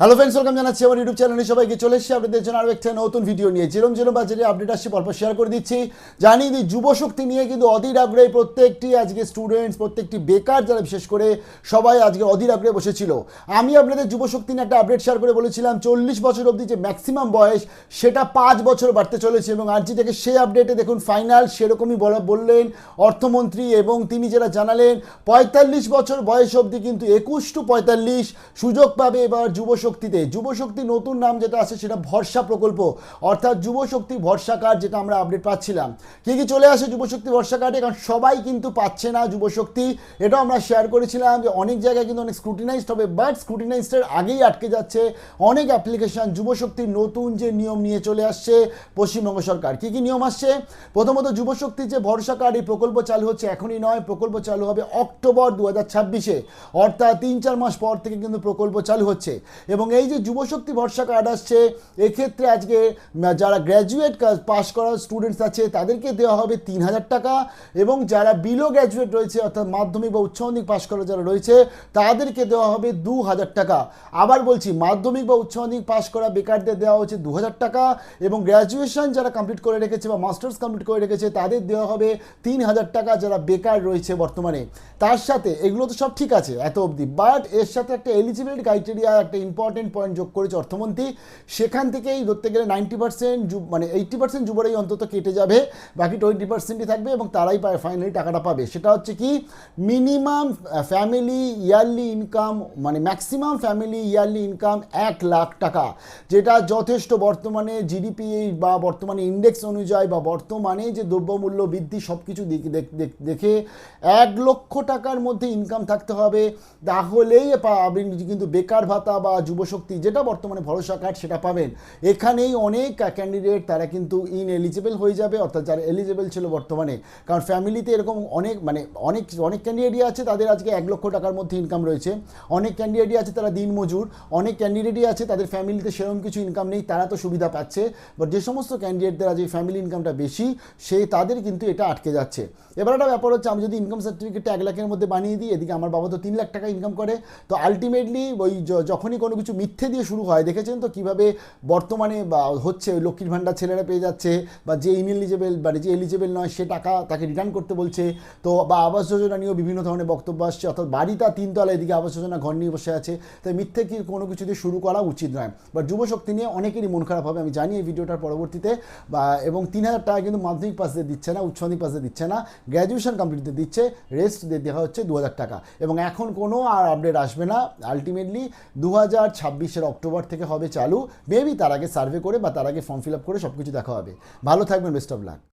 Hello friends, welcome জানাচ্ছি আমার YouTube চ্যানেলে সবাইকে। চলে এসেছি আপনাদের জন্য আরও একটা নতুন ভিডিও নিয়ে। যেরম বাজারে আপডেট আসছে পরপর শেয়ার করে দিচ্ছি। জানিয়ে দিই, যুবশক্তি নিয়ে কিন্তু অধীর আগ্রহে প্রত্যেকটি আজকে স্টুডেন্টস, প্রত্যেকটি বেকার যারা বিশেষ করে সবাই আজকে অধীর আগ্রহে বসেছিল। আমি আপনাদের যুবশক্তি নিয়ে একটা আপডেট শেয়ার করে বলেছিলাম 40 বছর অবধি যে ম্যাক্সিমাম বয়স সেটা 5 বছর বাড়তে চলেছে, এবং আরজি থেকে সেই আপডেটে দেখুন ফাইনাল সেরকমই বললেন অর্থমন্ত্রী, এবং তিনি যেটা জানালেন 45 বছর বয়স অবধি কিন্তু 21 to 45 সুযোগ পাবে এবার যুবশক্তিতে। যুবশক্তি নতুন নাম যেটা আছে সেটা ভরসা প্রকল্প, অর্থাৎ যুবশক্তি ভরসা কার্ড, যেটা আমরা আপডেট পাচ্ছিলাম। কি কি চলে আসে যুবশক্তি ভরসা কার্ডে, কারণ সবাই কিন্তু পাচ্ছে না যুবশক্তি। এটাও আমরা শেয়ার করেছিলাম যে অনেক জায়গায় কিন্তু অনেক স্ক্রুটিনাইজড হবে, বাট স্ক্রুটিনাইজডের আগেই আটকে যাচ্ছে অনেক অ্যাপ্লিকেশন। যুবশক্তির নতুন যে নিয়ম নিয়ে চলে আসছে পশ্চিমবঙ্গ সরকার। কি কি নিয়ম আসছে? প্রথমত যুবশক্তি যে ভরসা কার্ড, এই প্রকল্প চালু হচ্ছে এখনই নয়, প্রকল্প চালু হবে অক্টোবর 2026-এ, অর্থাৎ 3-4 মাস পর থেকে কিন্তু প্রকল্প চালু হচ্ছে। এবং এই যে যুবশক্তি ভরসা কার্ড আসছে, এক্ষেত্রে আজকে যারা গ্র্যাজুয়েট পাস করা স্টুডেন্টস আছে তাদেরকে দেওয়া হবে 3000 টাকা, এবং যারা বিলো গ্র্যাজুয়েট রয়েছে অর্থাৎ মাধ্যমিক বা উচ্চ মাধ্যমিক পাস করা যারা রয়েছে তাদেরকে দেওয়া হবে 2000 টাকা। আবার বলছি, মাধ্যমিক বা উচ্চ মাধ্যমিক পাস করা বেকারদের দেওয়া হচ্ছে 2000 টাকা, এবং গ্র্যাজুয়েশন যারা কমপ্লিট করে রেখেছে বা মাস্টার্স কমপ্লিট করে রেখেছে তাদের দেওয়া হবে 3000 টাকা, যারা বেকার রয়েছে বর্তমানে। তার সাথে এগুলো তো সব ঠিক আছে এত অবধি, বাট এর সাথে একটা এলিজিবিলিটি ক্রাইটেরিয়া, একটা ইম্পর্টেন্ট পয়েন্ট যোগ করেছে অর্থমন্ত্রী। সেখান থেকেই ধরতে গেলে 90% মানে 80% যুবরাই অন্তত কেটে যাবে, বাকি 20%ই থাকবে, এবং তারাই ফাইনালি টাকাটা পাবে। সেটা হচ্ছে কি, মিনিমাম ফ্যামিলি ইয়ারলি ইনকাম, মানে maximum family yearly income 1 lakh টাকা, যেটা যথেষ্ট বর্তমানে জিডিপি বা বর্তমানে ইন্ডেক্স অনুযায়ী বা বর্তমানে যে দ্রব্যমূল্য বৃদ্ধি সব কিছু দেখে 1 লক্ষ টাকার মধ্যে ইনকাম থাকতে হবে, তাহলেই আপনি কিন্তু বেকার ভাতা বা যুবশক্তি যেটা বর্তমানে ভরসা কার্ড সেটা পাবেন। এখানেই অনেক ক্যান্ডিডেট তারা কিন্তু ইনএলিজিবল হয়ে যাবে, অর্থাৎ যারা এলিজিবল ছিল বর্তমানে, কারণ ফ্যামিলিতে এরকম অনেক ক্যান্ডিডেটই আছে তাদের আজকে 1 লক্ষ টাকার মধ্যে ইনকাম রয়েছে, অনেক ক্যান্ডিডেটই আছে তারা দিনমজুর, অনেক ক্যান্ডিডেটই আছে তাদের ফ্যামিলিতে সেরকম কিছু ইনকাম নেই, তারা তো সুবিধা পাচ্ছে। বাট যে সমস্ত ক্যান্ডিডেটদের আজকে ফ্যামিলি ইনকামটা বেশি, তাদের কিন্তু এটা আটকে যাচ্ছে। এবার একটা ব্যাপার হচ্ছে, আমি যদি ইনকাম সার্টিফিকেটটা 1 লাখের মধ্যে বানিয়ে দিই, এদিকে আমার বাবা তো 3 লাখ টাকা ইনকাম করে, তো আলটিমেটলি ওই যখনই কোনো কিছু মিথ্যে দিয়ে শুরু হয়, দেখেছেন তো কীভাবে বর্তমানে হচ্ছে, ওই লক্ষ্মীর ভাণ্ডার ছেলেরা পেয়ে যাচ্ছে, বা যে ইনএলিজেবল মানে যে এলিজেবল নয় সে টাকা তাকে রিটার্ন করতে বলছে, তো বা আবাস যোজনা নিয়েও বিভিন্ন ধরনের বক্তব্য আসছে, অর্থাৎ বাড়িটা 3 তলা, এদিকে আবাস যোজনা ঘর নিয়ে বসে আছে। তাই মিথ্যে কি কোনো কিছু দিয়ে শুরু করা উচিত নয়। বাট যুবশক্তি নিয়ে অনেকেরই মন খারাপ হবে, আমি জানি এই ভিডিওটার পরবর্তীতে। এবং 3000 টাকা কিন্তু মাধ্যমিক পাস দিয়ে দিচ্ছে না, উচ্চ মাধ্যমিক পাস দিয়ে দিচ্ছে না, গ্র্যাজুয়েশন কমপ্লিট দিয়ে দিচ্ছে, রেস্ট দিয়ে দেওয়া হচ্ছে 2000 টাকা। এবং এখন কোনো আর আপডেট আসবে না, আলটিমেটলি 2026-এর অক্টোবর থেকে হবে চালু। মেবি তার আগে সার্ভে করে বা তার আগে ফর্ম ফিল আপ করে সব কিছু দেখা হবে। ভালো থাকবেন, বেস্ট অফ লাক।